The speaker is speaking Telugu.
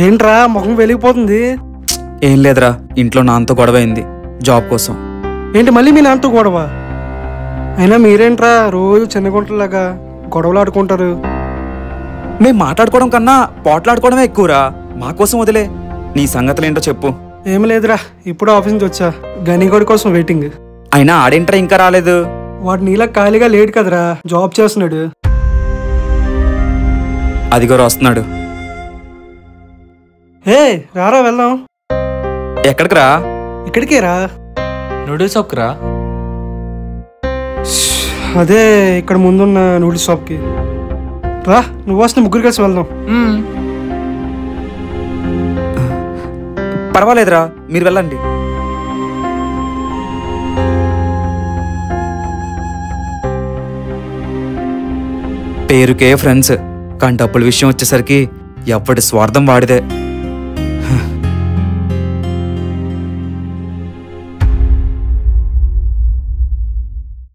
ఏంట్రా ముఖం వెలిగిపోతుంది? ఏం లేదురా, ఇంట్లో నాన్నతో గొడవ అయింది జాబ్ కోసం. ఏంటి మళ్ళీ మీ నాన్నతో గొడవ? అయినా మీరేంట్రా రోజు చిన్న గుంటలాగా గొడవలు ఆడుకుంటారు? మేము మాట్లాడుకోవడం కన్నా పోట్లాడుకోవడమే ఎక్కువరా. మా కోసం వదిలే, నీ సంగతులు ఏంటో చెప్పు. ఏమి లేదురా, ఇప్పుడు ఆఫీస్ నుంచి వచ్చా, గనిగోడి కోసం వెయిటింగ్. అయినా ఆడేంట్రా ఇంకా రాలేదు? వాడు నీలా ఖాళీగా లేడు కదరా, జాబ్ చేస్తున్నాడు. అదిగో వస్తున్నాడు. హే రారా వెళ్దాం. ఎక్కడికి రా? ఇక్కడికే రా. నూడిల్స్ షాప్కి రా. అదే ఇక్కడ ముందున్న నూడిల్స్ షాప్కి రా. నువ్వు వస్తే ముగ్గురు కలిసి వెళ్దాం. పర్వాలేదురా, మీరు వెళ్ళండి. పేరుకే ఫ్రెండ్స్, కానీ డబ్బుల విషయం వచ్చేసరికి ఎవడి స్వార్థం వాడిదే.